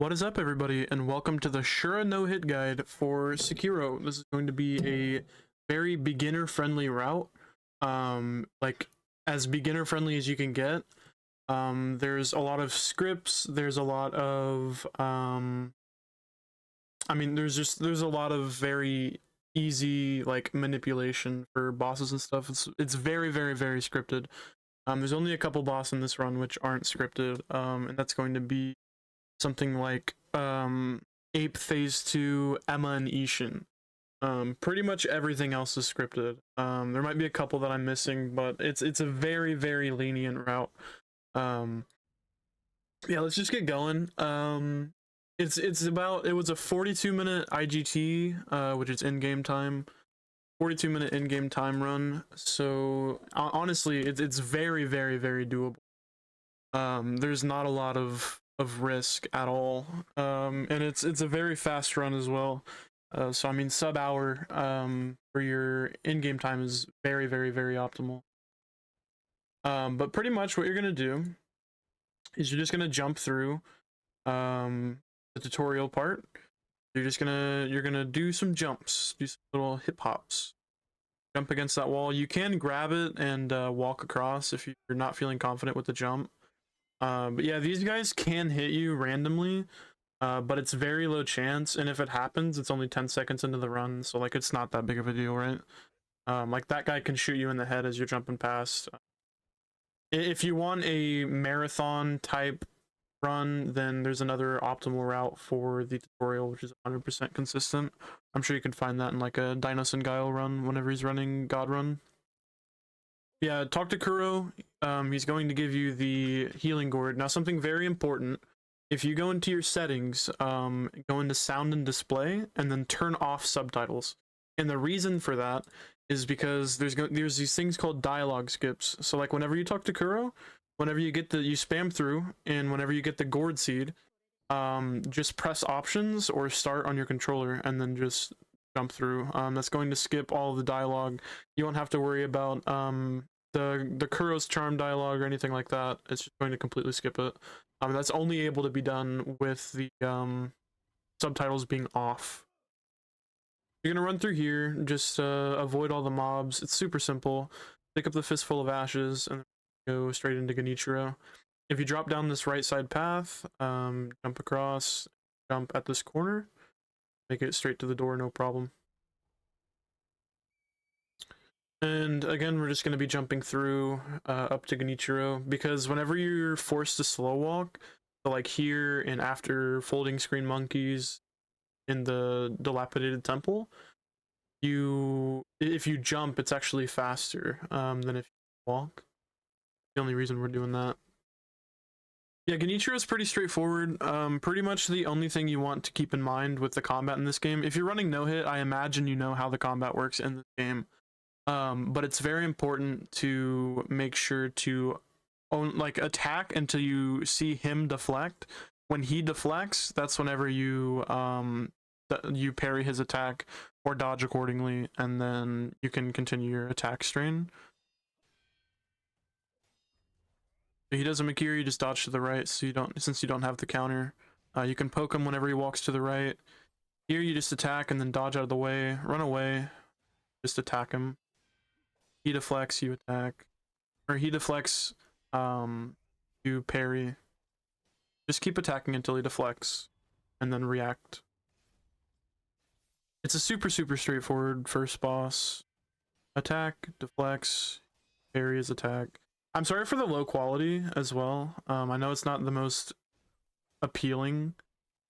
What is up, everybody, and welcome to the Shura no-hit guide for Sekiro. This is going to be a very beginner-friendly route, like as beginner-friendly as you can get. There's a lot of scripts. There's a lot of, there's a lot of very easy like manipulation for bosses and stuff. It's very, very, very scripted. There's only a couple bosses in this run which aren't scripted, and that's going to be something like Ape Phase 2, Emma and Ishin. Pretty much everything else is scripted. There might be a couple that I'm missing, but it's a very, very lenient route. Yeah, let's just get going. It was a 42-minute IGT, which is in-game time. 42-minute in-game time run. So honestly, it's very, very, very doable. There's not a lot of risk at all, and it's a very fast run as well. So I mean, sub hour for your in-game time is very, very, very optimal. But pretty much what you're gonna do is you're just gonna jump through the tutorial part. You're gonna do some jumps, do some little hip hops, jump against that wall. You can grab it and walk across if you're not feeling confident with the jump. But yeah, these guys can hit you randomly, but it's very low chance, and if it happens, it's only 10 seconds into the run, so like it's not that big of a deal, right? Like that guy can shoot you in the head as you're jumping past. If you want a marathon type run, then there's another optimal route for the tutorial, which is 100% consistent. I'm sure you can find that in like a Dinos and Guile run whenever he's running God Run. Yeah, talk to Kuro. He's going to give you the healing gourd. Now, something very important. If you go into your settings, go into sound and display, and then turn off subtitles. And the reason for that is because there's these things called dialogue skips. So like whenever you talk to Kuro, whenever you get you spam through, and whenever you get the gourd seed, just press options or start on your controller, and then just jump through. That's going to skip all the dialogue. You won't have to worry about the Kuro's charm dialogue or anything like that. It's just going to completely skip it. That's only able to be done with the subtitles being off. You're gonna run through here, just avoid all the mobs. It's super simple. Pick up the fistful of ashes and go straight into Genichiro. If you drop down this right side path, jump across, jump at this corner, make it straight to the door, no problem. And again, we're just going to be jumping through up to Genichiro, because whenever you're forced to slow walk, so like here and after Folding Screen Monkeys in the dilapidated temple, if you jump, it's actually faster than if you walk. The only reason we're doing that. Yeah, Genichiro is pretty straightforward. Pretty much the only thing you want to keep in mind with the combat in this game, if you're running no-hit, I imagine you know how the combat works in this game. But it's very important to make sure to attack until you see him deflect. When he deflects, that's whenever you parry his attack or dodge accordingly, and then you can continue your attack strain. If he does a Makiri, you just dodge to the right, so since you don't have the counter. You can poke him whenever he walks to the right. Here you just attack and then dodge out of the way, run away, just attack him. He deflects, you attack. Or he deflects, you parry. Just keep attacking until he deflects, and then react. It's a super, super straightforward first boss. Attack, deflects, parry his attack. I'm sorry for the low quality as well. I know it's not the most appealing,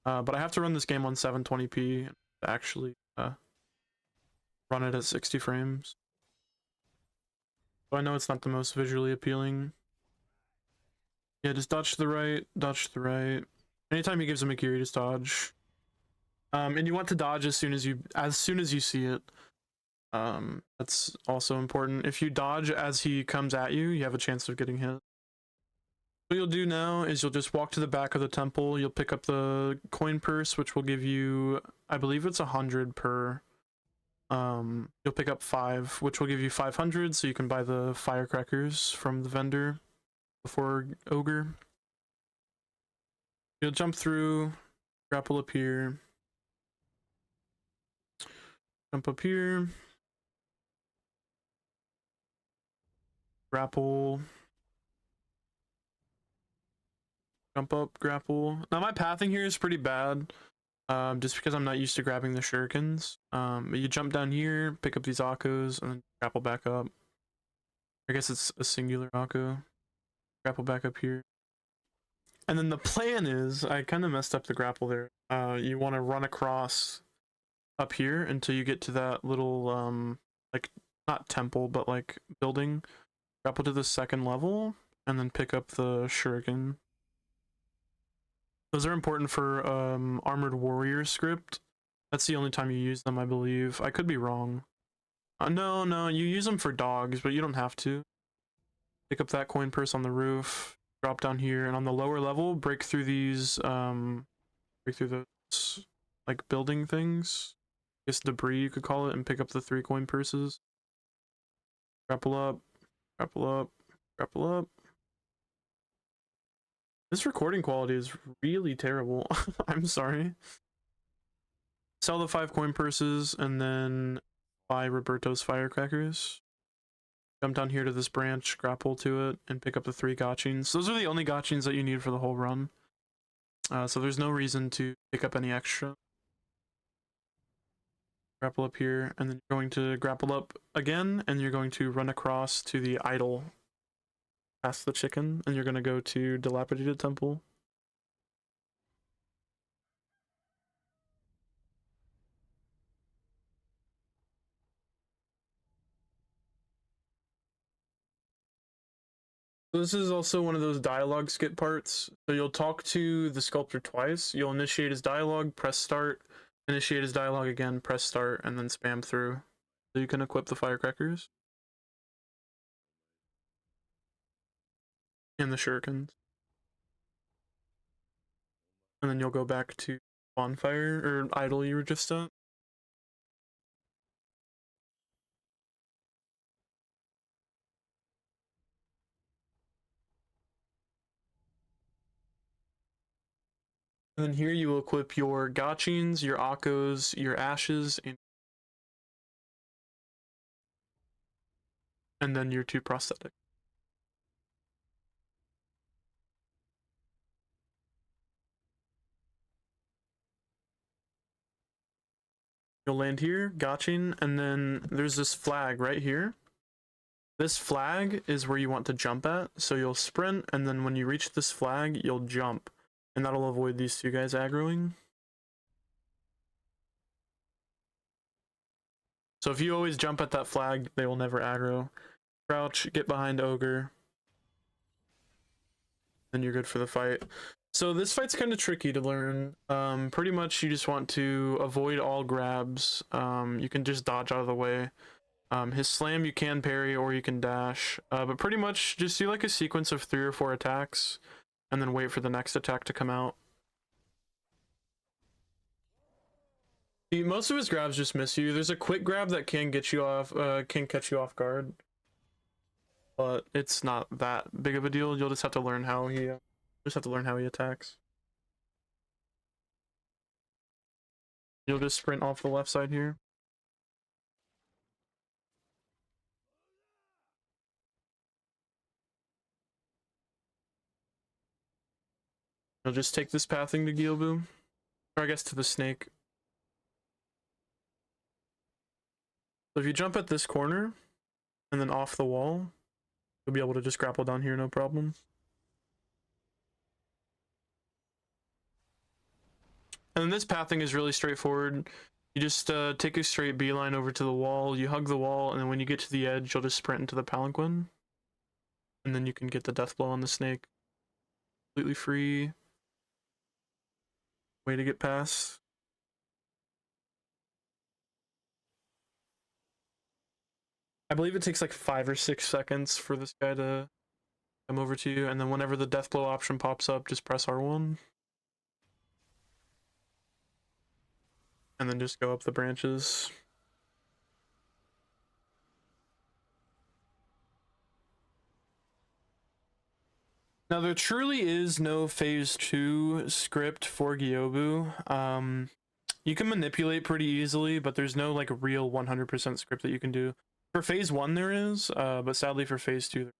but I have to run this game on 720p to actually run it at 60 frames. So I know it's not the most visually appealing. Yeah, just dodge to the right, dodge to the right. Anytime he gives him a Makiri, just dodge. And you want to dodge as soon as you see it. That's also important. If you dodge as he comes at you, you have a chance of getting hit. What you'll do now is you'll just walk to the back of the temple. You'll pick up the coin purse, which will give you, I believe it's 100 per. You'll pick up 5, which will give you 500, so you can buy the firecrackers from the vendor before Ogre. You'll jump through, grapple up here, jump up here, grapple, jump up, grapple. Now my pathing here is pretty bad, just because I'm not used to grabbing the shurikens. But you jump down here, pick up these Akos, and then grapple back up. I guess it's a singular Akko. Grapple back up here. And then the plan is, I kind of messed up the grapple there. You want to run across up here until you get to that little, like, not temple, but like building. Grapple to the second level, and then pick up the shuriken. Those are important for Armored Warrior script. That's the only time you use them, I believe. I could be wrong. No, you use them for dogs, but you don't have to. Pick up that coin purse on the roof, drop down here, and on the lower level, break through these, break through those, like, building things. I guess debris, you could call it, and pick up the 3 coin purses. Grapple up, grapple up, grapple up. This recording quality is really terrible. I'm sorry. Sell the 5 coin purses and then buy Roberto's firecrackers. Jump down here to this branch, grapple to it, and pick up the 3 gotchins. Those are the only gotchins that you need for the whole run. So there's no reason to pick up any extra. Grapple up here, and then you're going to grapple up again, and you're going to run across to the idol past the chicken, and you're going to go to Dilapidated Temple. This is also one of those dialogue skip parts. So you'll talk to the sculptor twice. You'll initiate his dialogue, press start, initiate his dialogue again, press start, and then spam through. So you can equip the firecrackers. And the shurikens. And then you'll go back to bonfire, or idol you were just at. And then here you will equip your gotchins, your Akos, your ashes, and then your 2 prosthetic. You'll land here, gotchin, and then there's this flag right here. This flag is where you want to jump at, so you'll sprint, and then when you reach this flag, you'll jump, and that'll avoid these 2 guys aggroing. So if you always jump at that flag, they will never aggro. Crouch, get behind ogre, then you're good for the fight. So this fight's kind of tricky to learn. Pretty much you just want to avoid all grabs. You can just dodge out of the way. His slam you can parry or you can dash, but pretty much just do like a sequence of 3 or 4 attacks and then wait for the next attack to come out. Most of his grabs just miss you. There's a quick grab that can get you off, can catch you off guard, but it's not that big of a deal. You'll just have to learn how he attacks. You'll just sprint off the left side here. You'll just take this pathing to Gilbu, or I guess to the snake. So if you jump at this corner and then off the wall, you'll be able to just grapple down here, no problem. And then this pathing is really straightforward. You just take a straight beeline over to the wall, you hug the wall, and then when you get to the edge, you'll just sprint into the palanquin. And then you can get the death blow on the snake. Completely free way to get past. I believe it takes like 5 or 6 seconds for this guy to come over to you, and then whenever the death blow option pops up, just press R1. And then just go up the branches. Now there truly is no phase 2 script for Gyobu. You can manipulate pretty easily, but there's no like real 100% script that you can do. For phase 1 there is, but sadly for phase 2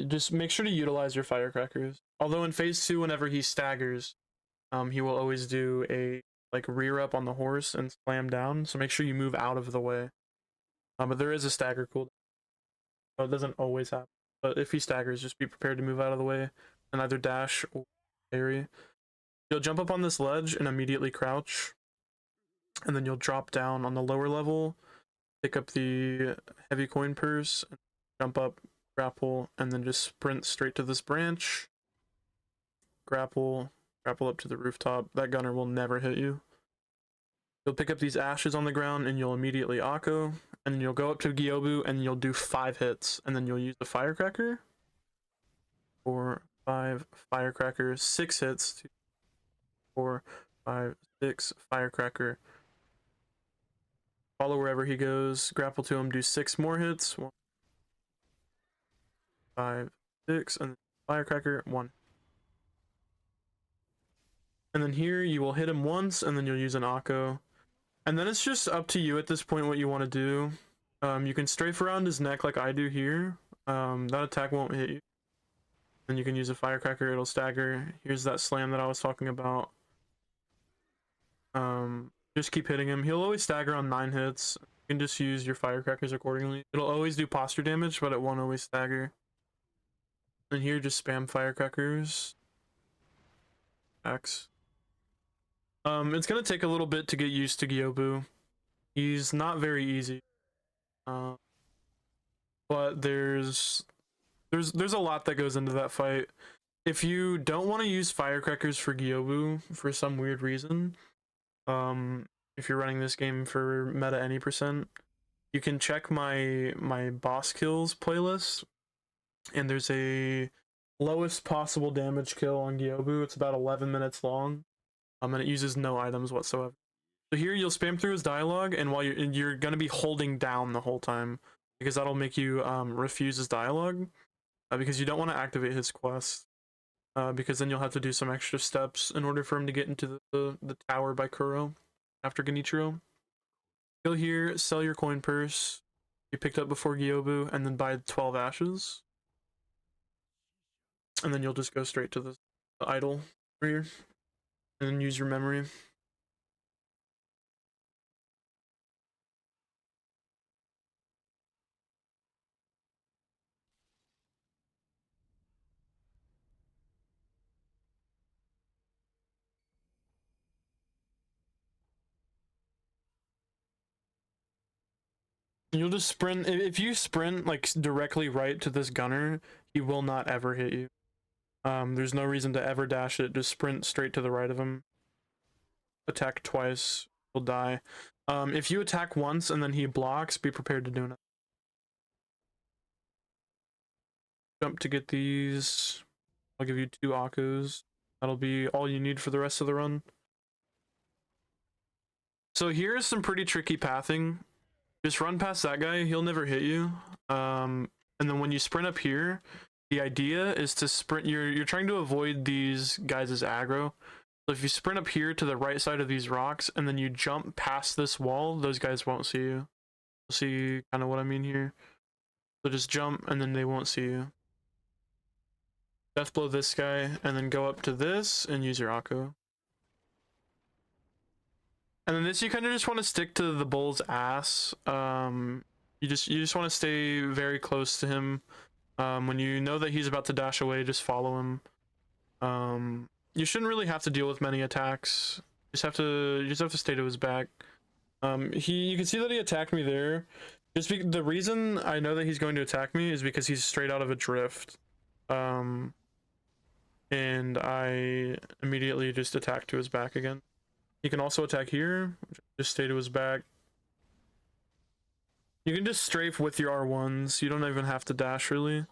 just make sure to utilize your firecrackers. Although in phase 2 whenever he staggers, he will always do a like rear up on the horse and slam down, so make sure you move out of the way. But there is a stagger cooldown, so it doesn't always happen. But if he staggers, just be prepared to move out of the way and either dash or parry. You'll jump up on this ledge and immediately crouch, and then you'll drop down on the lower level, pick up the heavy coin purse, jump up, grapple, and then just sprint straight to this branch. Grapple up to the rooftop. That gunner will never hit you. You'll pick up these ashes on the ground and you'll immediately Akko, and then you'll go up to Gyobu and you'll do 5 hits, and then you'll use the firecracker. 4, 5, firecracker, 6 hits, 2, 4, 5, 6, firecracker. Follow wherever he goes, grapple to him, do 6 more hits. 1, 5, 6, and then firecracker, 1. And then here you will hit him once, and then you'll use an Akko. And then it's just up to you at this point what you want to do. You can strafe around his neck like I do here. That attack won't hit you. Then you can use a firecracker, it'll stagger. Here's that slam that I was talking about. Just keep hitting him. He'll always stagger on 9 hits. You can just use your firecrackers accordingly. It'll always do posture damage, but it won't always stagger. And here, just spam firecrackers. X. It's gonna take a little bit to get used to Gyobu. He's not very easy. But there's a lot that goes into that fight. If you don't want to use firecrackers for Gyobu for some weird reason, if you're running this game for meta any percent, you can check my boss kills playlist, and there's a lowest possible damage kill on Gyobu. It's about 11 minutes long, and it uses no items whatsoever. So here you'll spam through his dialogue, and while you're gonna be holding down the whole time, because that'll make you refuse his dialogue, because you don't want to activate his quest, because then you'll have to do some extra steps in order for him to get into the tower by Kuro after Genichiro. Go here, sell your coin purse you picked up before Gyobu, and then buy 12 ashes. And then you'll just go straight to the idol here, and then use your memory. You'll just sprint. If you sprint like directly right to this gunner, he will not ever hit you. There's no reason to ever dash it. Just sprint straight to the right of him. Attack twice, he'll die. If you attack once and then he blocks, be prepared to do it. Jump to get these. I'll give you 2 Akkos. That'll be all you need for the rest of the run. So here's some pretty tricky pathing. Just run past that guy, he'll never hit you. And then when you sprint up here, the idea is to sprint. You're trying to avoid these guys' aggro. So if you sprint up here to the right side of these rocks and then you jump past this wall, those guys won't see you. You'll see kind of what I mean here. So just jump and then they won't see you. Death blow this guy and then go up to this and use your Akko. And then this, you kind of just want to stick to the bull's ass. You just want to stay very close to him. When you know that he's about to dash away, just follow him. You shouldn't really have to deal with many attacks. You just have to stay to his back. You can see that he attacked me there. The reason I know that he's going to attack me is because he's straight out of a drift. And I immediately just attack to his back again. He can also attack here, just stay to his back. You can just strafe with your R1s, you don't even have to dash really.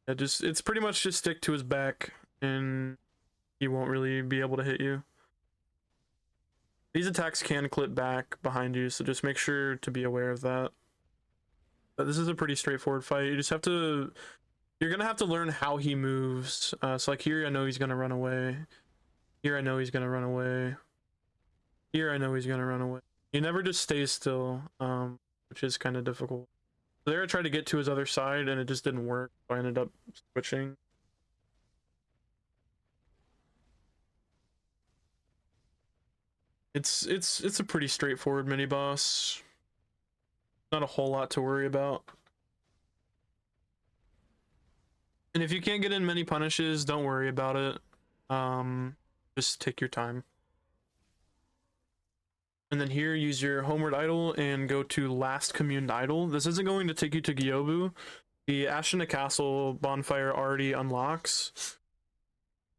It's pretty much just stick to his back and he won't really be able to hit you. These attacks can clip back behind you, so just make sure to be aware of that. But this is a pretty straightforward fight. You just have to, you're gonna have to learn how he moves. So like here, I know he's gonna run away. Here, I know he's gonna run away. Here, I know he's gonna run away. He never just stays still, which is kind of difficult. So there, I tried to get to his other side, and it just didn't work. So I ended up switching. It's a pretty straightforward mini boss. Not a whole lot to worry about. And if you can't get in many punishes, don't worry about it. Just take your time. And then here, use your homeward idol and go to last communed idol. This isn't going to take you to Gyobu. The Ashina Castle bonfire already unlocks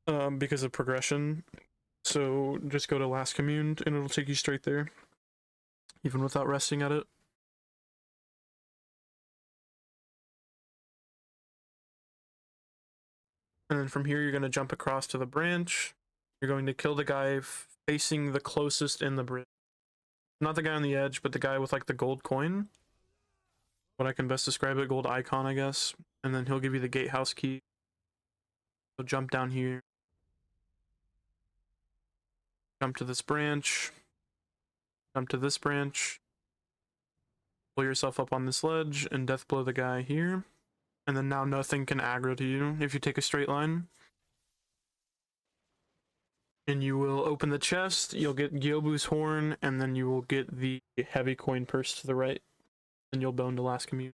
because of progression. So just go to last communed and it'll take you straight there, even without resting at it. And then from here, you're going to jump across to the branch. You're going to kill the guy facing the closest in the bridge. Not the guy on the edge, but the guy with like the gold coin. What I can best describe it, gold icon, I guess. And then he'll give you the gatehouse key. So jump down here. Jump to this branch. Jump to this branch. Pull yourself up on this ledge and death blow the guy here. And then now nothing can aggro to you if you take a straight line. And you will open the chest, you'll get Gyobu's horn, and then you will get the heavy coin purse to the right. And you'll bone to last commune.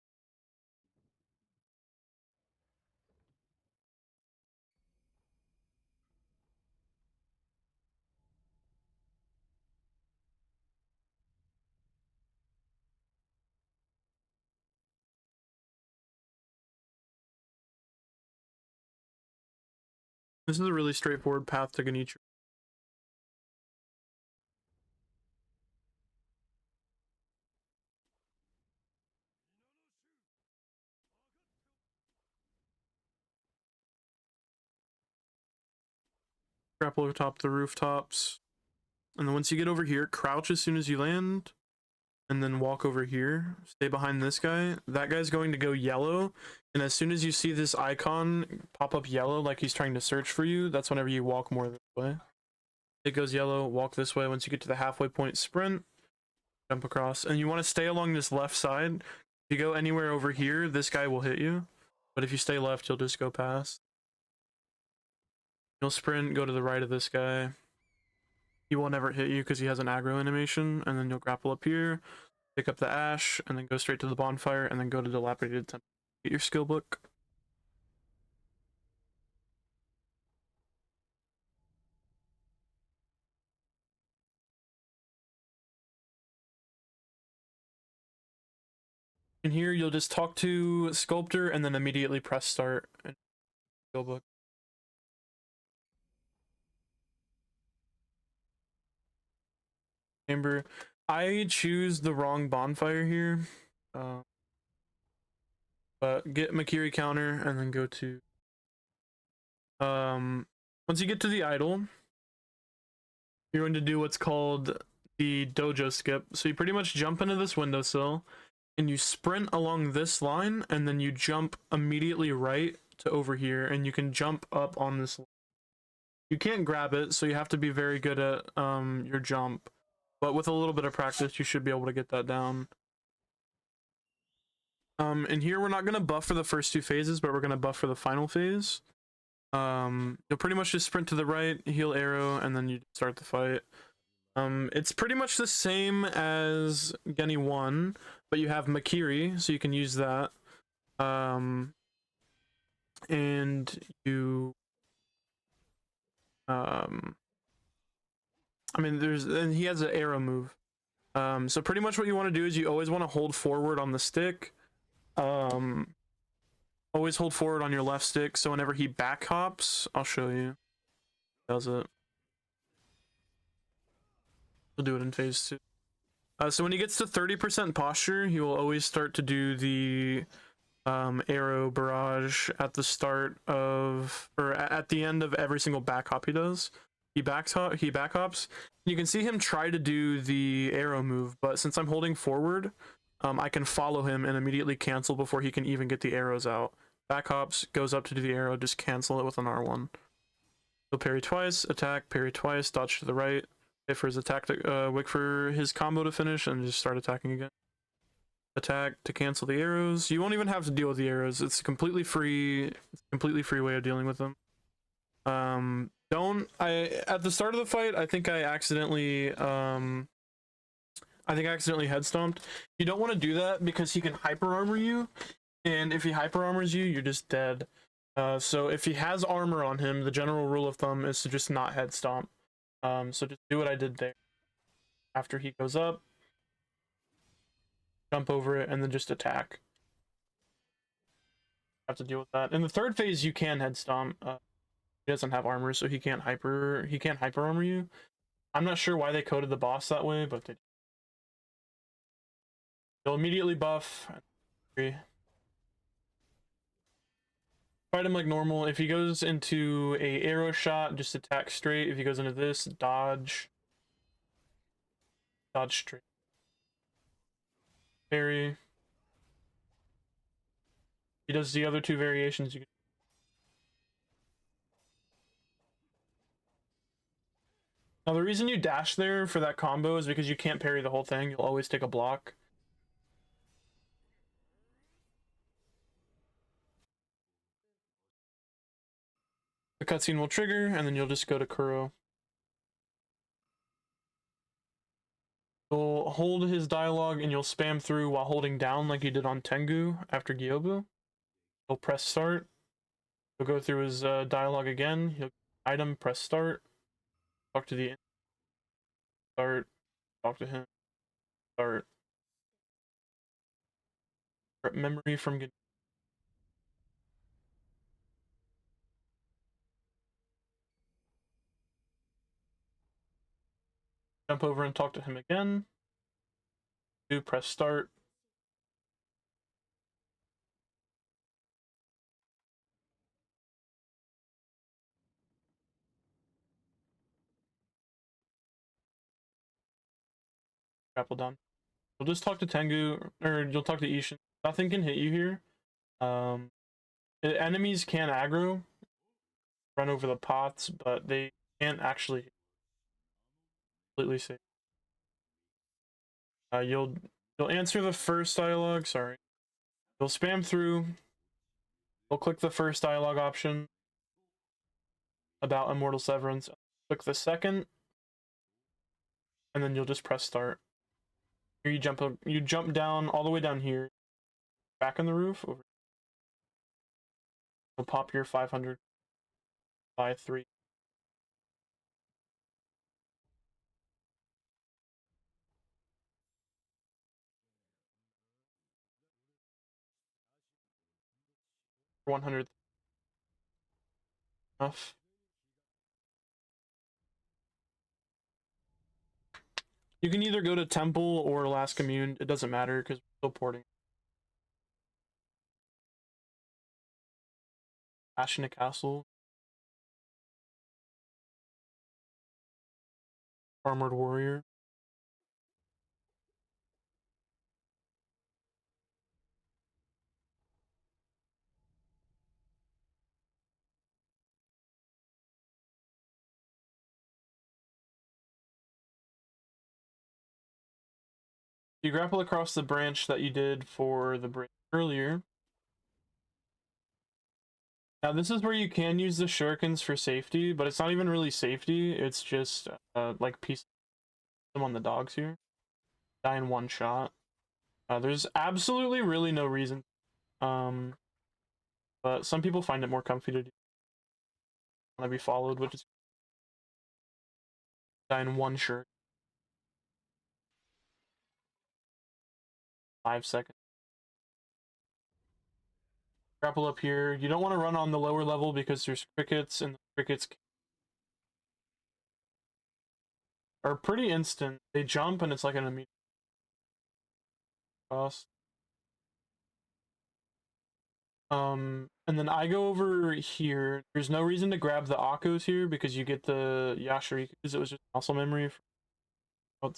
This is a really straightforward path to Genichiro. Grapple atop the rooftops. And then once you get over here, crouch as soon as you land. And then walk over here. Stay behind this guy. That guy's going to go yellow. And as soon as you see this icon pop up yellow, like he's trying to search for you, that's whenever you walk more this way. It goes yellow, walk this way. Once you get to the halfway point, sprint. Jump across. And you want to stay along this left side. If you go anywhere over here, this guy will hit you. But if you stay left, you'll just go past. You'll sprint, go to the right of this guy. He will never hit you because he has an aggro animation. And then you'll grapple up here, pick up the ash, and then go straight to the bonfire, and then go to Dilapidated Temple. Get your skill book. And here you'll just talk to Sculptor and then immediately press start and skill book. Chamber. I choose the wrong bonfire here. But get Makiri counter and then go to once you get to the idol, you're going to do what's called the dojo skip. So you pretty much jump into this windowsill and you sprint along this line and then you jump immediately right to over here and you can jump up on this line. You can't grab it, so you have to be very good at your jump. But with a little bit of practice, you should be able to get that down. And here we're not going to buff for the first two phases, but we're going to buff for the final phase. You'll pretty much just sprint to the right, heal arrow, and then you start the fight. It's pretty much the same as Geni 1, but you have Makiri, so you can use that. And you... I mean, and he has an arrow move. So pretty much what you want to do is you always want to hold forward on the stick. Always hold forward on your left stick, so whenever he back hops, I'll show you. Does it. We'll do it in phase 2. So when he gets to 30% posture, he will always start to do the arrow barrage at the start of, or at the end of every single back hop he does. He back hops. You can see him try to do the arrow move, but since I'm holding forward, I can follow him and immediately cancel before he can even get the arrows out. Back hops, goes up to do the arrow, just cancel it with an R1. He'll parry twice, attack, parry twice, dodge to the right, wait for his attack to, wait for his combo to finish, and just start attacking again. Attack to cancel the arrows. You won't even have to deal with the arrows. It's completely free. It's a completely free way of dealing with them. At the start of the fight, I think I accidentally head stomped. You don't want to do that because he can hyper armor you, and if he hyper armors you, you're just dead. So if he has armor on him, the general rule of thumb is to just not head stomp. So just do what I did there. After he goes up, jump over it, and then just attack. Have to deal with that. In the third phase, you can head stomp. He doesn't have armor, so he can't hyper armor you. I'm not sure why they coded the boss that way, but they'll immediately buff. Fight him like normal. If he goes into a arrow shot, just attack straight. If he goes into this, dodge straight. Parry. He does the other two variations. Now the reason you dash there for that combo is because you can't parry the whole thing. You'll always take a block. The cutscene will trigger, and then you'll just go to Kuro. You'll hold his dialogue, and you'll spam through while holding down like you did on Tengu after Gyobu. You'll press start. You'll go through his dialogue again. You'll item, press start. Talk to the start. Talk to him. Start. Memory from jump over and talk to him again. Do press start. Grapple down. You'll just talk to Tengu, or you'll talk to Ishin. Nothing can hit you here. Enemies can aggro, run over the pots, but they can't actually completely save. You'll answer the first dialogue. Sorry, you'll spam through. You'll click the first dialogue option about Immortal Severance. Click the second, and then you'll just press start. Here you jump down all the way down here, back on the roof. Over. You'll pop your 500 by 3. For 100 enough. You can either go to Temple or Last Commune. It doesn't matter because we're still porting. Ashina Castle. Armored Warrior. You grapple across the branch that you did for the bridge earlier. Now this is where you can use the shurikens for safety, but it's not even really safety. It's just like piece them on the dogs here. Die in one shot. There's absolutely really no reason. But some people find it more comfy to do. Want to be followed, which is die in one shirt. 5 seconds. Grapple up here. You don't want to run on the lower level because there's crickets, and the crickets are pretty instant. They jump and it's like an immediate cost. And then I go over here. There's no reason to grab the Akos here because you get the Yasharikus. It was just muscle memory. You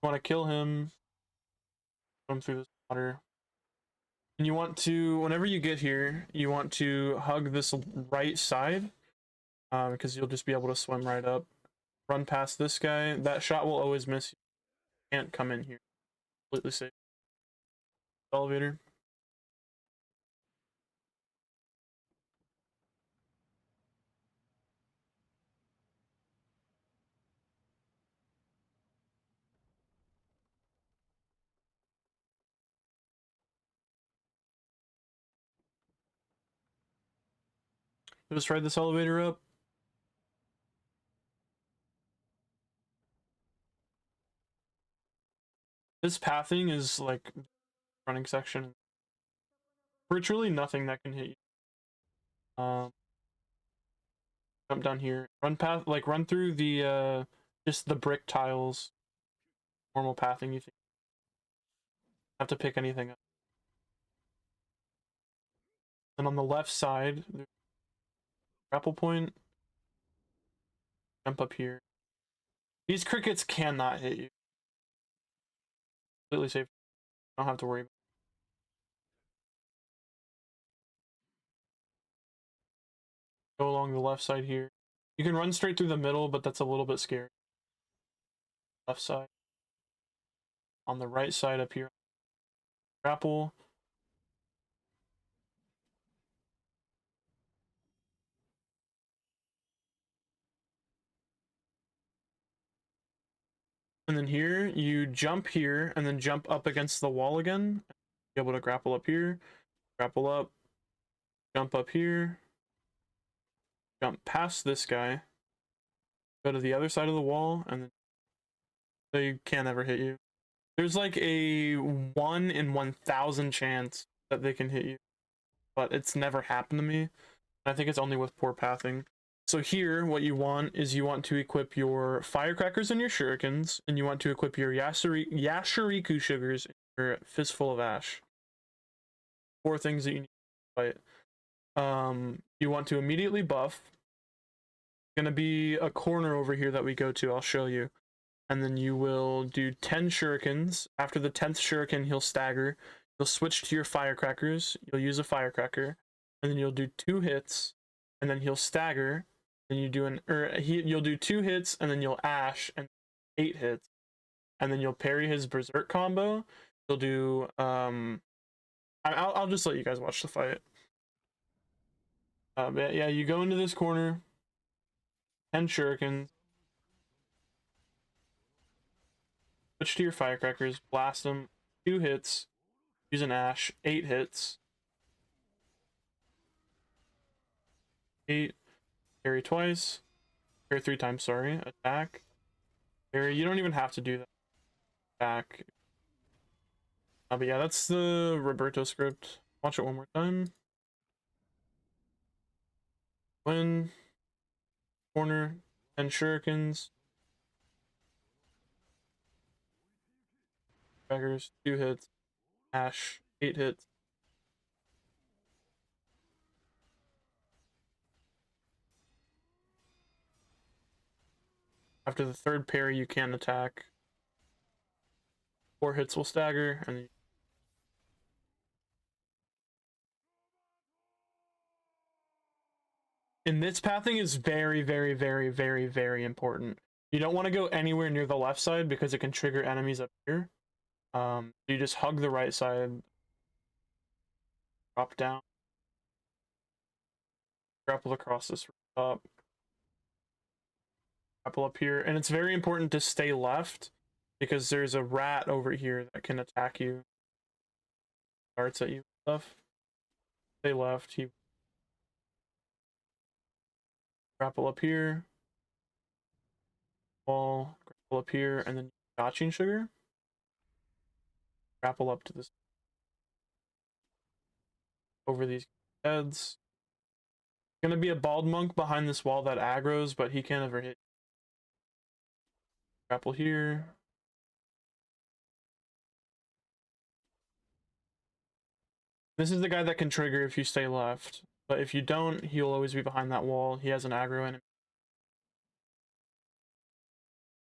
want to kill him. swim through this water. And you want to, whenever you get here, you want to hug this right side, because you'll just be able to swim right up. Run past this guy. That shot will always miss you. Can't come in here. Completely safe. Elevator. Just ride this elevator up. This pathing is like running section. Virtually nothing that can hit you. Jump down here. Run path, like run through the just the brick tiles. Normal pathing. You think have to pick anything up. And on the left side, there's a grapple point. Jump up here. These crickets cannot hit you. Completely safe. Don't have to worry about it. Go along the left side here. You can run straight through the middle, but that's a little bit scary. Left side. On the right side up here. Grapple. And then here, you jump here, and then jump up against the wall again. Be able to grapple up here. Grapple up. Jump up here. Jump past this guy. Go to the other side of the wall, and then they can't ever hit you. There's like a 1 in 1,000 chance that they can hit you, but it's never happened to me. I think it's only with poor pathing. So here, what you want is you want to equip your firecrackers and your shurikens, and you want to equip your yashiriku sugars and your fistful of ash. 4 things that you need to fight. You want to immediately buff. Gonna be a corner over here that we go to. I'll show you. And then you will do 10 shurikens. After the 10th shuriken, he'll stagger. You'll switch to your firecrackers. You'll use a firecracker, and then you'll do 2 hits, and then he'll stagger. Then you do you'll do 2 hits, and then you'll ash and 8 hits, and then you'll parry his berserk combo. You'll do I'll just let you guys watch the fight. But yeah, you go into this corner, 10 shurikens. Switch to your firecrackers, blast them, 2 hits, use an ash, 8 hits. 8, parry twice, parry 3 times, sorry, attack, parry, you don't even have to do that, attack. But yeah, that's the Roberto script. Watch it one more time. Win, corner, 10 shurikens, crackers, 2 hits, ash, 8 hits. After the 3rd parry, you can attack. 4 hits will stagger, and then and this pathing is very, very, very, very, very important. You don't want to go anywhere near the left side because it can trigger enemies up here. You just hug the right side, drop down, grapple across this top, grapple up here, and it's very important to stay left because there's a rat over here that can attack you, darts at you and stuff. Stay left, he grapple up here, wall, grapple up here, and then gotching sugar, grapple up to this over these heads. Gonna be a bald monk behind this wall that aggroes, but he can't ever hit. Grapple here. This is the guy that can trigger if you stay left, but if you don't, he'll always be behind that wall. He has an aggro enemy.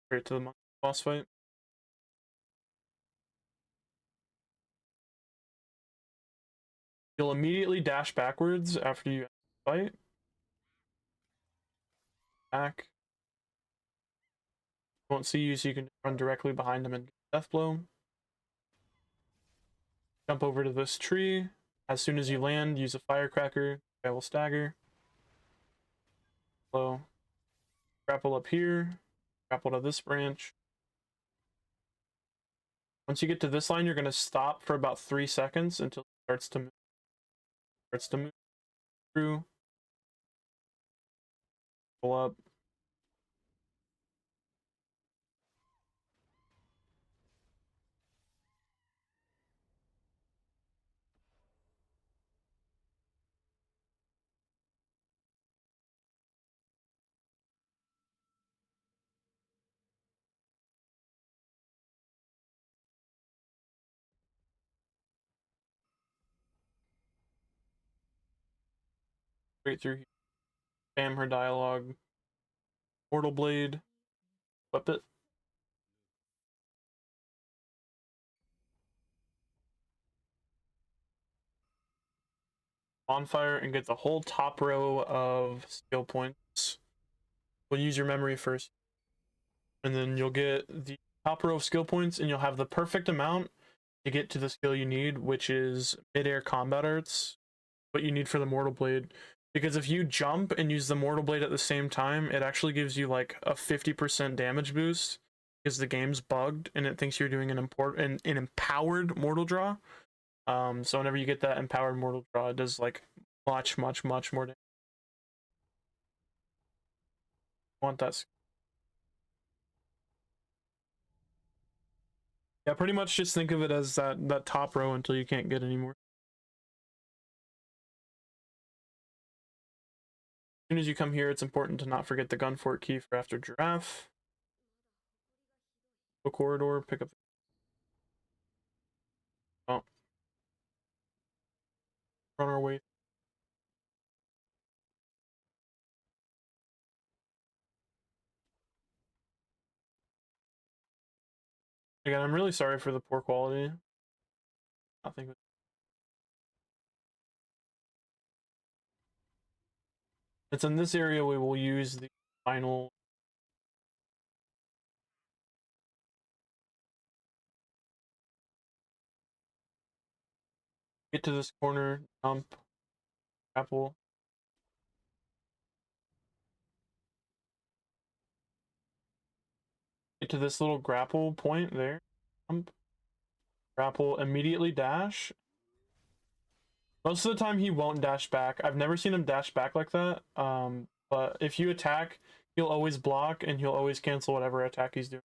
Straight to the monk boss fight. You'll immediately dash backwards after you fight. Back. Won't see you, so you can run directly behind him and get death blow. Jump over to this tree. As soon as you land, use a firecracker. I will stagger. Blow. Grapple up here. Grapple to this branch. Once you get to this line, you're going to stop for about 3 seconds until it starts to move. Through. Pull up. Straight through here. Spam her dialogue. Mortal Blade. Whip it. Bonfire and get the whole top row of skill points. We'll use your memory first. And then you'll get the top row of skill points, and you'll have the perfect amount to get to the skill you need, which is mid-air combat arts, what you need for the Mortal Blade. Because if you jump and use the Mortal Blade at the same time, it actually gives you like a 50% damage boost because the game's bugged and it thinks you're doing an empowered mortal draw. So whenever you get that empowered mortal draw, it does like much more damage. Want that? Yeah, pretty much just think of it as that top row until you can't get anymore. As soon as you come here, it's important to not forget the Gunfort key for after Giraffe. Go corridor, pick up. Oh, run our way. Again, I'm really sorry for the poor quality. I think it's in this area we will use the final. Get to this corner, jump, grapple. Get to this little grapple point there, jump, grapple, immediately dash. Most of the time he won't dash back. I've never seen him dash back like that. But if you attack, he'll always block and he'll always cancel whatever attack he's doing.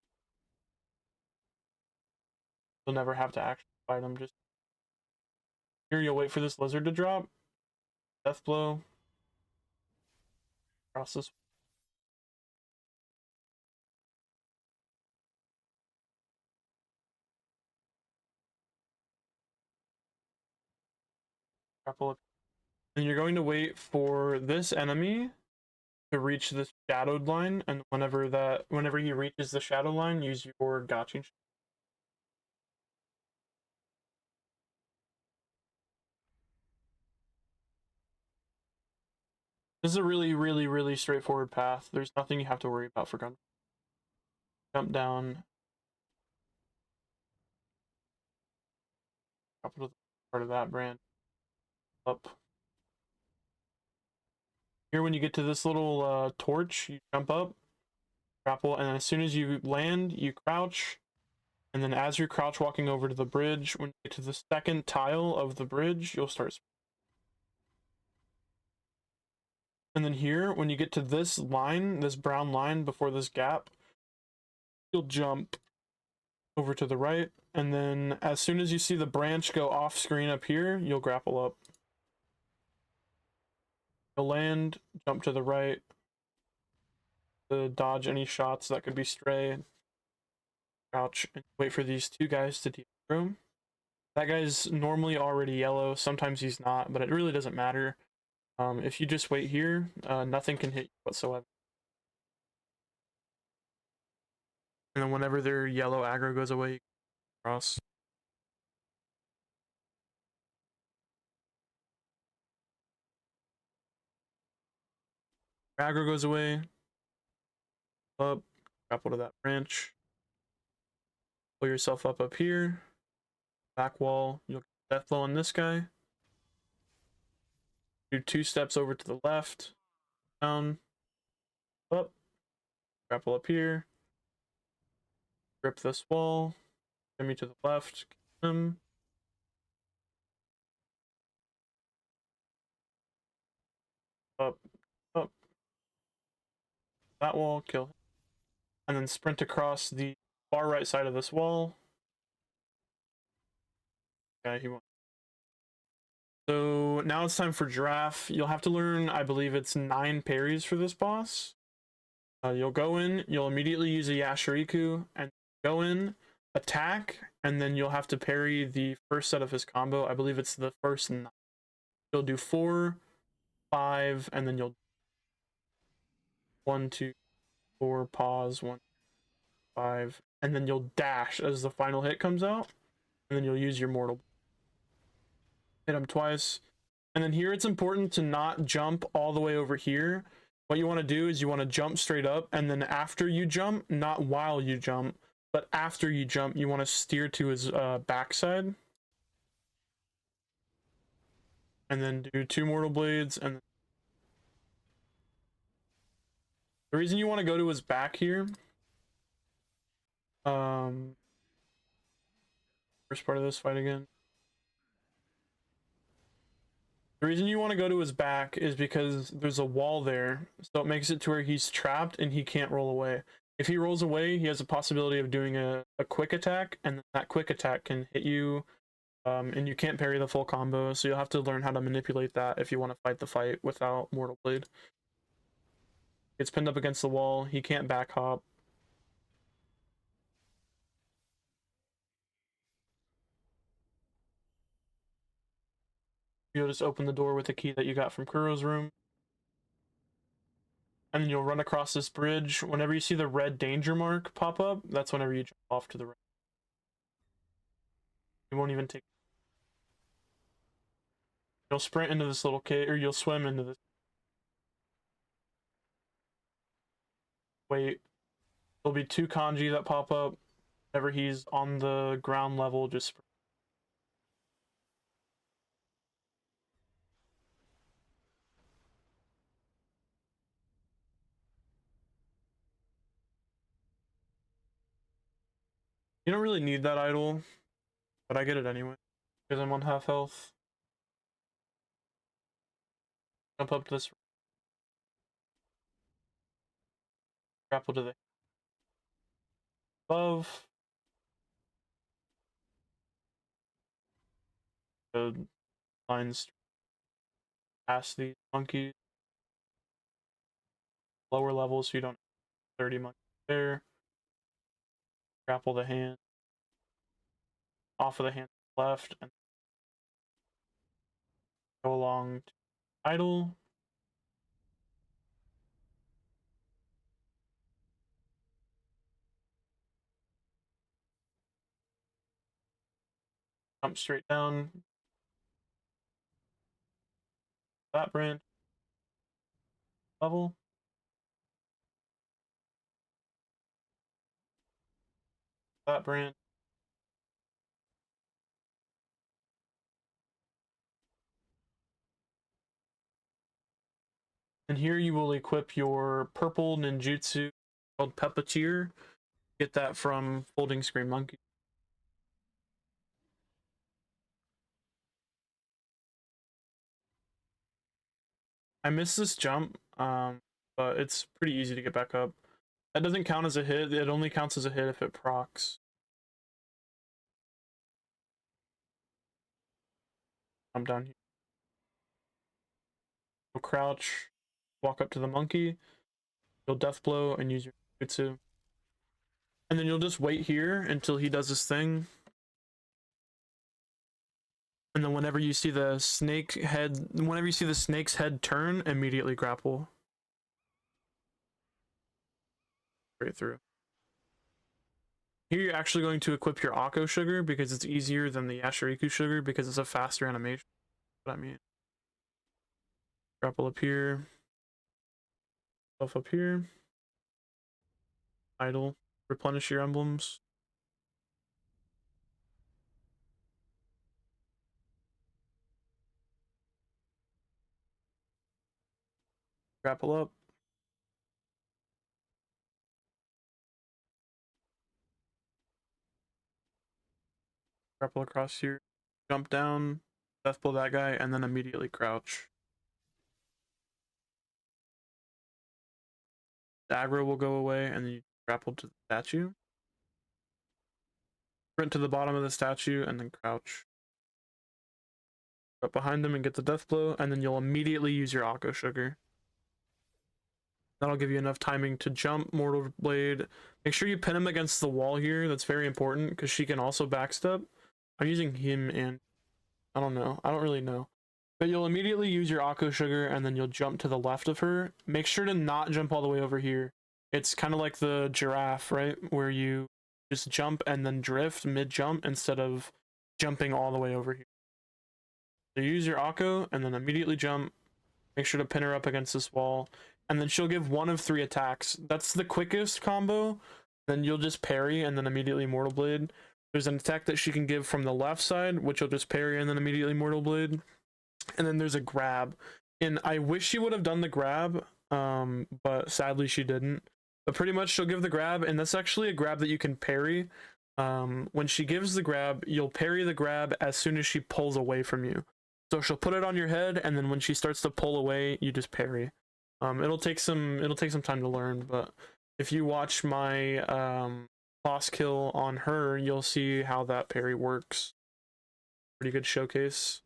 You'll never have to actually fight him. Just here, you'll wait for this lizard to drop. Death blow. Cross this. Grapple up. And you're going to wait for this enemy to reach this shadowed line, and whenever he reaches the shadow line, use your gotching. This is a really straightforward path. There's nothing you have to worry about for gun. Jump down. Up to the part of that branch. Up. Here, when you get to this little torch, you jump up, grapple, and then as soon as you land, you crouch. And then as you're crouch walking over to the bridge, when you get to the second tile of the bridge, you'll start. And then here, when you get to this line, this brown line before this gap, you'll jump over to the right. And then as soon as you see the branch go off screen up here, you'll grapple up. You'll land, jump to the right to dodge any shots that could be stray. Crouch and wait for these two guys to deal room. That guy's normally already yellow. Sometimes he's not, but it really doesn't matter. If you just wait here, nothing can hit you whatsoever. And then whenever their yellow aggro goes away, you cross. Aggro goes away. Up, grapple to that branch. Pull yourself up here. Back wall. You'll get death blow on this guy. Do 2 steps over to the left. Down. Up. Grapple up here. Grip this wall. Get me to the left. Kill him. Up. Up. That wall. Kill him. And then sprint across the far right side of this wall. Yeah, he won't. So now it's time for Giraffe. You'll have to learn, I believe it's 9 parries for this boss. You'll go in, you'll immediately use a Yashiriku, and go in, attack, and then you'll have to parry the first set of his combo. I believe it's the first 9. You'll do 4, 5, and then you'll 1, 2, 4, pause, 1, 5, and then you'll dash as the final hit comes out, and then you'll use your mortal. Hit him twice. And then here it's important to not jump all the way over here. What you want to do is you want to jump straight up, and then after you jump, not while you jump, but after you jump, you want to steer to his backside. And then do 2 mortal blades. And the reason you want to go to his back here, first part of this fight again. The reason you want to go to his back is because there's a wall there, so it makes it to where he's trapped and he can't roll away. If he rolls away, he has a possibility of doing a quick attack, and that quick attack can hit you, and you can't parry the full combo, so you'll have to learn how to manipulate that if you want to fight the fight without Mortal Blade. Gets pinned up against the wall, he can't back hop. You'll just open the door with the key that you got from Kuro's room. And then you'll run across this bridge. Whenever you see the red danger mark pop up, that's whenever you jump off to the right. You won't even take. You'll sprint into this little cave, or you'll swim into this. Wait. There'll be 2 kanji that pop up. Whenever he's on the ground level, just sprint. You don't really need that idol, but I get it anyway, because I'm on half health. Jump up to this. Grapple to the above. The lines past these monkeys. Lower levels, so you don't have 30 monkeys there. Grapple the hand. Off of the hand left, and go along to idle. Jump straight down. That branch. Level. That branch. And here you will equip your purple ninjutsu called Puppeteer. Get that from Folding Screen Monkey. I missed this jump, but it's pretty easy to get back up. That doesn't count as a hit, it only counts as a hit if it procs. I'm down here. You'll crouch, walk up to the monkey, you'll death blow and use your jutsu. And then you'll just wait here until he does his thing. And then whenever you see the snake's head turn, immediately grapple. Straight through. Here you're actually going to equip your Akko sugar because it's easier than the Yashiriku sugar because it's a faster animation. That's what I mean. Grapple up here. Stuff up here. Idle. Replenish your emblems. Grapple up. Grapple across here. Jump down. Death blow that guy, and then immediately crouch. The aggro will go away, and then you grapple to the statue. Sprint to the bottom of the statue, and then crouch. Up behind them and get the death blow, and then you'll immediately use your Akko Sugar. That'll give you enough timing to jump Mortal Blade. Make sure you pin him against the wall here. That's very important because she can also backstep. I'm using him and I don't know. I don't really know. But you'll immediately use your Akko Sugar and then you'll jump to the left of her. Make sure to not jump all the way over here. It's kind of like the giraffe, right? Where you just jump and then drift mid-jump instead of jumping all the way over here. So use your Akko and then immediately jump. Make sure to pin her up against this wall. And then she'll give one of 3 attacks. That's the quickest combo. Then you'll just parry and then immediately Mortal Blade. There's an attack that she can give from the left side, which you'll just parry and then immediately Mortal Blade. And then there's a grab. And I wish she would have done the grab, but sadly she didn't. But pretty much she'll give the grab, and that's actually a grab that you can parry. When she gives the grab, you'll parry the grab as soon as she pulls away from you. So she'll put it on your head, and then when she starts to pull away, you just parry. It'll take some time to learn, but if you watch my boss kill on her, you'll see how that parry works. Pretty good showcase.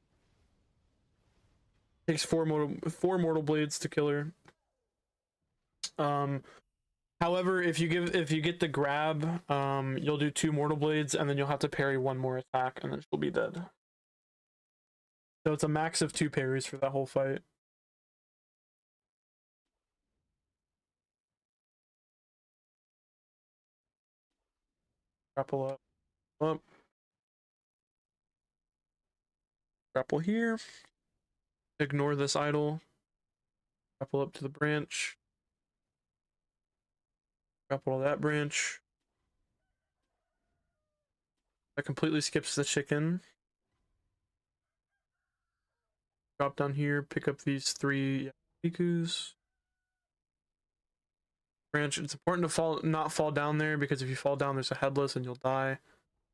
Takes four mortal blades to kill her. However, if you get the grab, you'll do 2 mortal blades, and then you'll have to parry 1 more attack, and then she'll be dead. So it's a max of 2 parries for that whole fight. Grapple up, grapple here. Ignore this idol. Grapple up to the branch. Grapple to that branch. That completely skips the chicken. Drop down here, pick up these 3 Yakikus. Branch. It's important to not fall down there, because if you fall down, there's a headless and you'll die.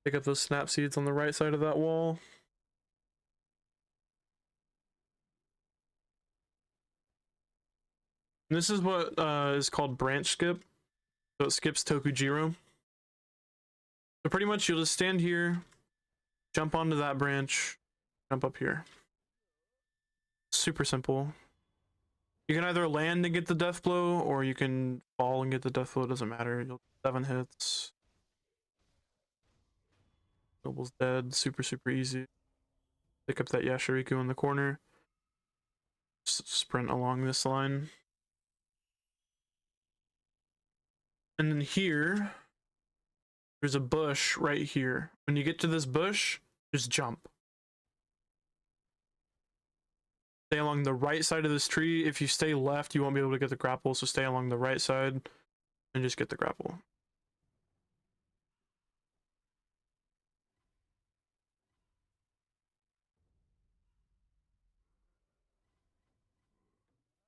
Pick up those snap seeds on the right side of that wall. And this is what is called branch skip. So it skips Tokujiro. So pretty much you'll just stand here, jump onto that branch, jump up here. Super simple. You can either land and get the death blow, or you can fall and get the death blow. It doesn't matter. You'll 7 hits. Noble's dead. Super easy. Pick up that Yashiriku in the corner. Sprint along this line. And then here, there's a bush right here. When you get to this bush, just jump. Stay along the right side of this tree. If you stay left, you won't be able to get the grapple, so stay along the right side and just get the grapple.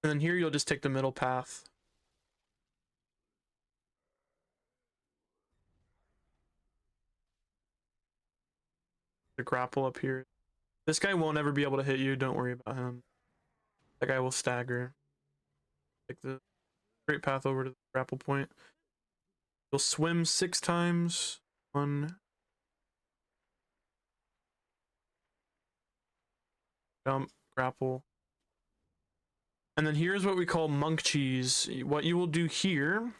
And then here you'll just take the middle path. The grapple up here. This guy won't ever be able to hit you, don't worry about him. That guy will stagger. Take the straight path over to the grapple point. You'll swim 6 times. 1. Jump, grapple. And then here's what we call monk cheese. What you will do here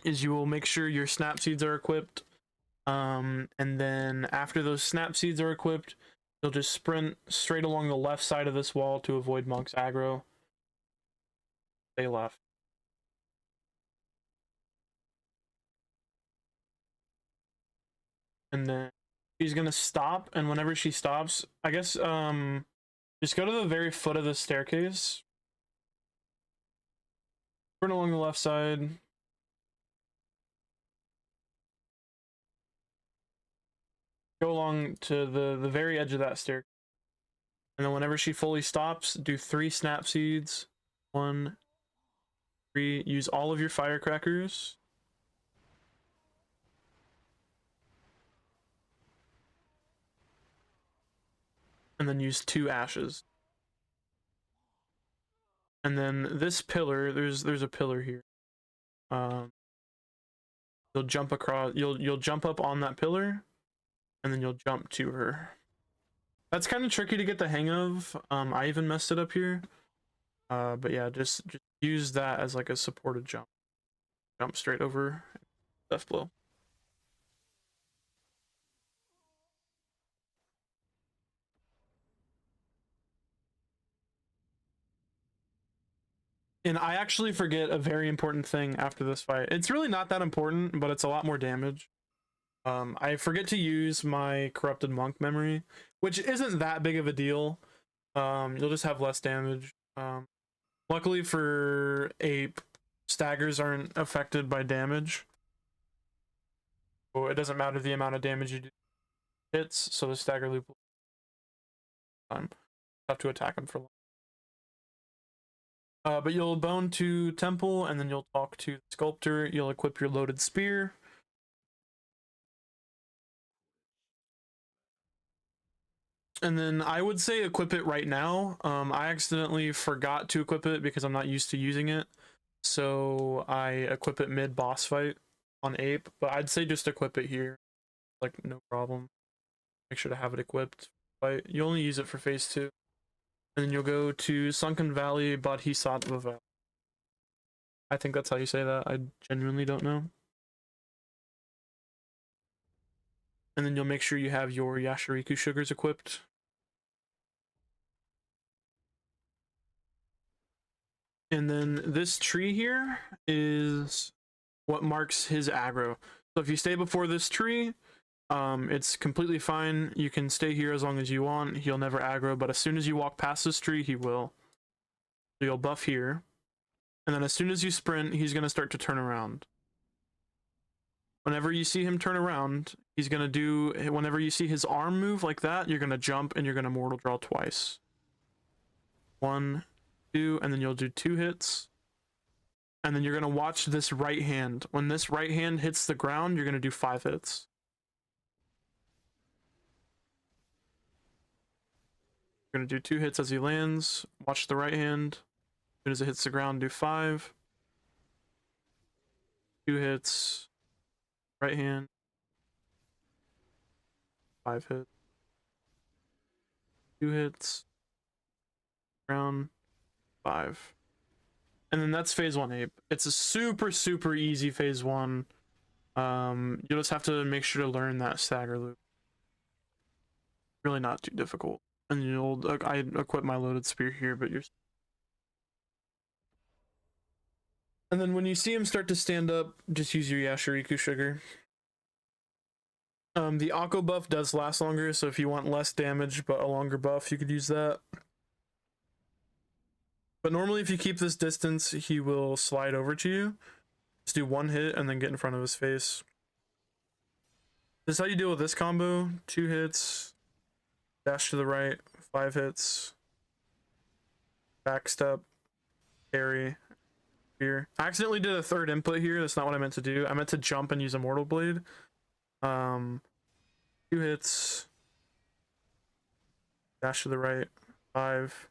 is you will make sure your snap seeds are equipped. And then after those snap seeds are equipped, you'll just sprint straight along the left side of this wall to avoid monk's aggro. Stay left. And then she's gonna stop, and whenever she stops, I guess just go to the very foot of the staircase. Run along the left side. Go along to the very edge of that stair. And then whenever she fully stops, do 3 snap seeds. 1, 3. Use all of your firecrackers. And then use 2 ashes. And then this pillar, there's a pillar here. You'll jump across. You'll jump up on that pillar, and then you'll jump to her. That's kind of tricky to get the hang of. I even messed it up here. But yeah, just use that as like a supported jump. Jump straight over death blow. And I actually forget a very important thing after this fight. It's really not that important, but it's a lot more damage. I forget to use my corrupted monk memory, which isn't that big of a deal. You'll just have less damage. Luckily for Ape, staggers aren't affected by damage. So it doesn't matter the amount of damage you do hits, so the stagger loop will have to attack him for long. But you'll bone to temple, and then you'll talk to the sculptor. You'll equip your loaded spear. And then I would say equip it right now. I accidentally forgot to equip it because I'm not used to using it. So I equip it mid boss fight on Ape, but I'd say just equip it here. Like, no problem. Make sure to have it equipped. But you only use it for phase 2. And then you'll go to Sunken Valley, Bodhisattva Valley. I think that's how you say that. I genuinely don't know. And then you'll make sure you have your Yashariku sugars equipped. And then this tree here is what marks his aggro. So if you stay before this tree, it's completely fine. You can stay here as long as you want. He'll never aggro, but as soon as you walk past this tree, he will. So you'll buff here. And then as soon as you sprint, he's going to start to turn around. Whenever you see him turn around, he's going to do... Whenever you see his arm move like that, you're going to jump and you're going to mortal draw twice. 1, 2, and then you'll do 2 hits. And then you're going to watch this right hand. When this right hand hits the ground, you're going to do 5 hits. You're going to do 2 hits as he lands. Watch the right hand. As soon as it hits the ground, do 5. 2 hits. Right hand. 5 hits. 2 hits. Ground. 5. And then that's phase 1 Ape. It's a super easy phase 1. You'll just have to make sure to learn that stagger loop. Really not too difficult. And you'll... I equip my loaded spear here, but you're... And then when you see him start to stand up, just use your Yashariku sugar. The Akko buff does last longer, so if you want less damage but a longer buff, you could use that. But normally if you keep this distance, he will slide over to you. Just do 1 hit and then get in front of his face. This is how you deal with this combo. 2 hits, dash to the right, 5 hits, backstep, parry, spear. I accidentally did a 3rd input here. That's not what I meant to do. I meant to jump and use a Mortal Blade. 2 hits, dash to the right, 5.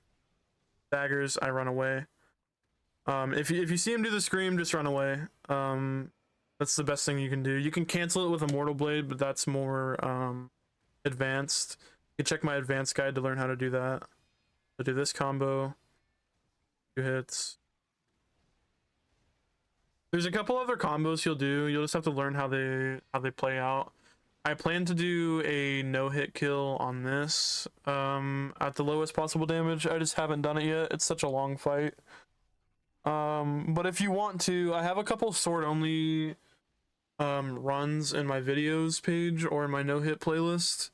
Daggers, I run away. If you see him do the scream, just run away. That's the best thing you can do. You can cancel it with a Mortal Blade, but that's more advanced. You can check my advanced guide to learn how to do that. So do this combo, 2 hits. There's a couple other combos he'll do. You'll just have to learn how they play out. I plan to do a no-hit kill on this at the lowest possible damage. I just haven't done it yet. It's such a long fight. But if you want to, I have a couple sword-only runs in my videos page or in my no-hit playlist.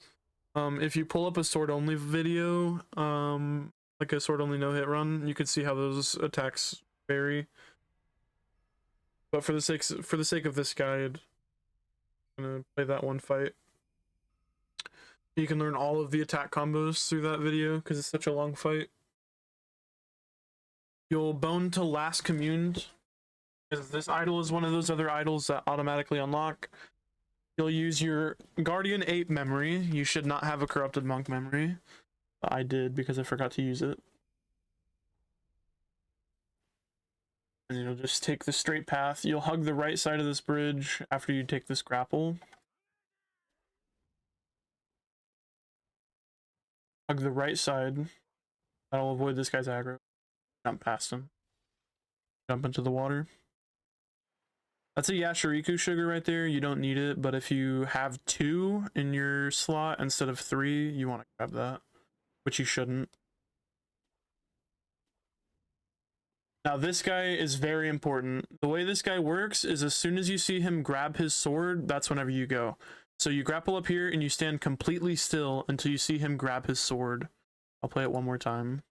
If you pull up a sword-only video, like a sword-only no-hit run, you can see how those attacks vary. But for the sake of this guide, I'm gonna play that one fight. You can learn all of the attack combos through that video because it's such a long fight. You'll bone to last communed, because this idol is one of those other idols that automatically unlock. You'll use your Guardian Ape memory. You should not have a Corrupted Monk memory. I did because I forgot to use it. And you'll just take the straight path. You'll hug the right side of this bridge after you take this grapple. Hug the right side. That'll avoid this guy's aggro. Jump past him. Jump into the water. That's a Yashiriku sugar right there. You don't need it, but if you have 2 in your slot instead of 3, you want to grab that, which you shouldn't. Now this guy is very important. The way this guy works is as soon as you see him grab his sword, that's whenever you go. So you grapple up here and you stand completely still until you see him grab his sword. I'll play it one more time.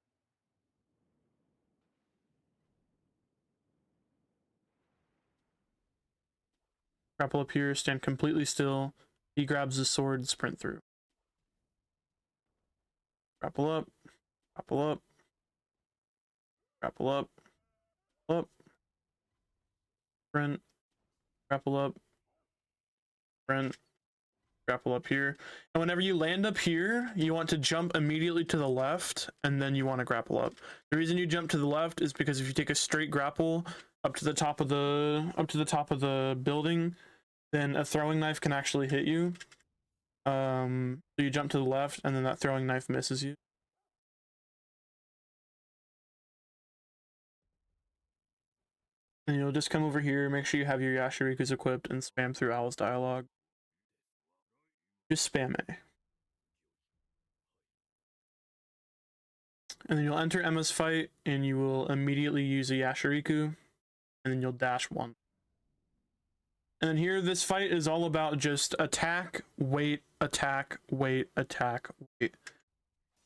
Grapple up here, stand completely still. He grabs his sword, sprint through. Grapple up, grapple up, grapple up, up, sprint, grapple up, sprint, grapple up here. And whenever you land up here, you want to jump immediately to the left, and then you want to grapple up. The reason you jump to the left is because if you take a straight grapple up to the top of the building, then a throwing knife can actually hit you. So you jump to the left, and then that throwing knife misses you. And you'll just come over here, make sure you have your Yashirikus equipped, and spam through Owl's dialogue. Just spam A. And then you'll enter Emma's fight, and you will immediately use a Yashiriku, and then you'll dash 1. And then here, this fight is all about just attack, wait, attack, wait, attack, wait.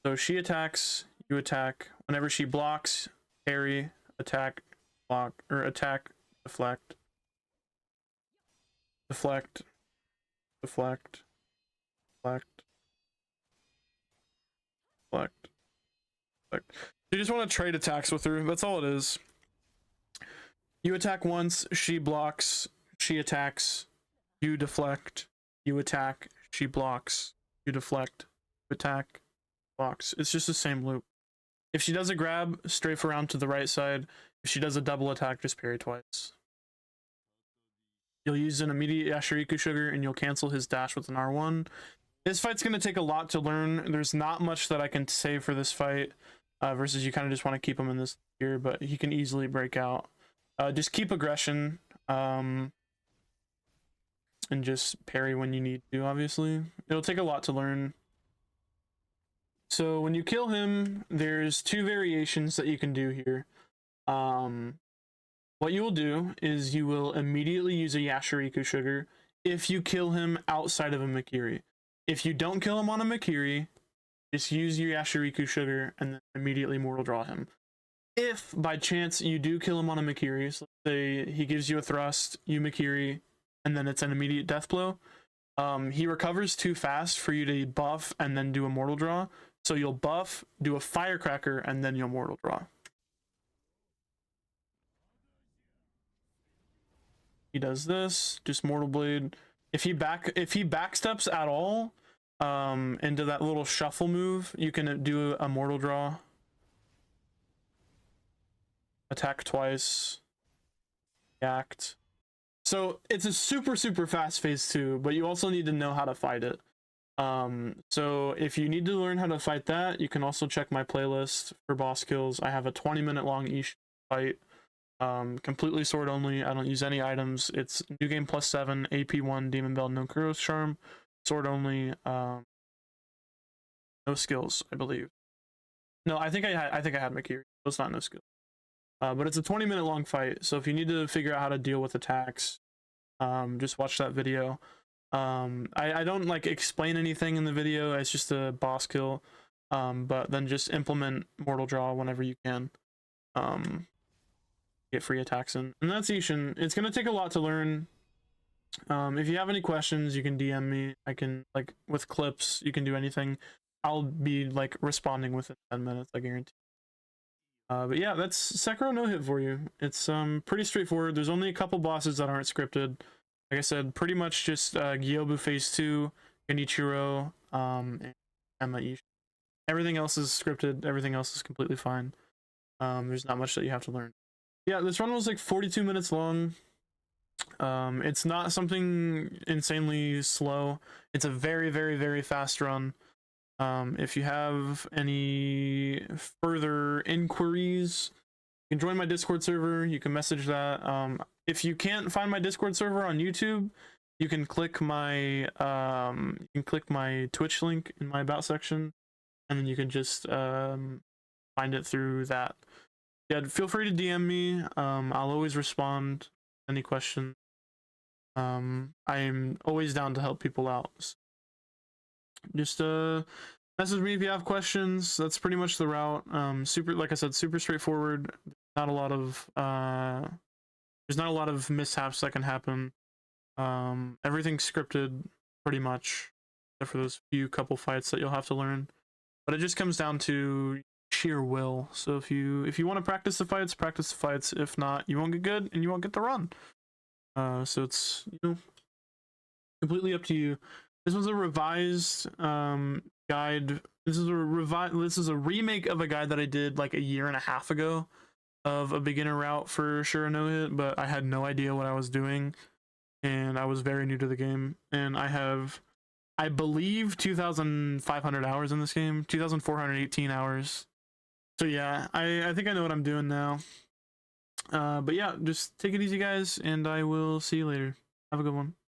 So she attacks, you attack. Whenever she blocks, parry, attack, block, or attack, deflect, deflect, deflect, deflect, deflect, deflect. You just want to trade attacks with her. That's all it is. You attack once, she blocks, she attacks, you deflect, you attack, she blocks, you deflect, you attack, blocks. It's just the same loop. If she does a grab, strafe around to the right side. If she does a double attack, just parry twice. You'll use an immediate Yashiriku sugar and you'll cancel his dash with an R1. This fight's going to take a lot to learn. There's not much that I can say for this fight, versus you kind of just want to keep him in this tier, but he can easily break out. Just keep aggression, and just parry when you need to, obviously. It'll take a lot to learn. So when you kill him, there's 2 variations that you can do here. What you will do is you will immediately use a Yashiriku sugar if you kill him outside of a Mikiri. If you don't kill him on a Mikiri, just use your Yashiriku sugar and then immediately mortal draw him. If by chance you do kill him on a Mikiri, so let's say he gives you a thrust, you Mikiri, and then it's an immediate death blow, he recovers too fast for you to buff and then do a mortal draw. So you'll buff, do a firecracker, and then you'll mortal draw. He does this, just mortal blade. If he backsteps at all, into that little shuffle move, you can do a mortal draw. Attack twice. Act. So it's a super fast phase 2, but you also need to know how to fight it. So if you need to learn how to fight that, you can also check my playlist for boss kills. I have a 20-minute long each fight, completely sword only. I don't use any items. It's new game +7, AP1, Demon Bell, no Kuro's Charm, sword only, no skills, I believe. No, I think I had Mikiri, so it's not no skill. But it's a 20-minute long fight, so if you need to figure out how to deal with attacks, just watch that video. I don't like explain anything in the video, it's just a boss kill, but then just implement mortal draw whenever you can. get free attacks in. And that's Ishin. It's gonna take a lot to learn. If you have any questions, you can DM me. I can, like, with clips, you can do anything. I'll be like responding within 10 minutes, I guarantee. But yeah, that's Sekiro no hit for you. It's pretty straightforward. There's only a couple bosses that aren't scripted. Like I said, pretty much just Gyobu Phase 2, Genichiro, and Ishin. Everything else is scripted. Everything else is completely fine. There's not much that you have to learn. Yeah, this run was like 42 minutes long. It's not something insanely slow. It's a very, very, very fast run. If you have any further inquiries, you can join my Discord server. You can message that. If you can't find my Discord server on YouTube, you can click my Twitch link in my about section, and then you can just find it through that. Yeah, feel free to DM me. I'll always respond to any questions. I'm always down to help people out. So just message me if you have questions. That's pretty much the route. Super, like I said, super straightforward. Not a lot of there's not a lot of mishaps that can happen. Everything's scripted pretty much, except for those few couple fights that you'll have to learn. But it just comes down to sheer will. So if you want to practice the fights, practice the fights. If not, you won't get good and you won't get the run. So it's, you know, completely up to you. This was a revised guide. This is a remake of a guide that I did like a year and a half ago of a beginner route for Shura no hit, but I had no idea what I was doing, and I was very new to the game. And I have, I believe, 2,500 hours in this game, 2,418 hours. So yeah, I think I know what I'm doing now. But yeah, just take it easy, guys, and I will see you later. Have a good one.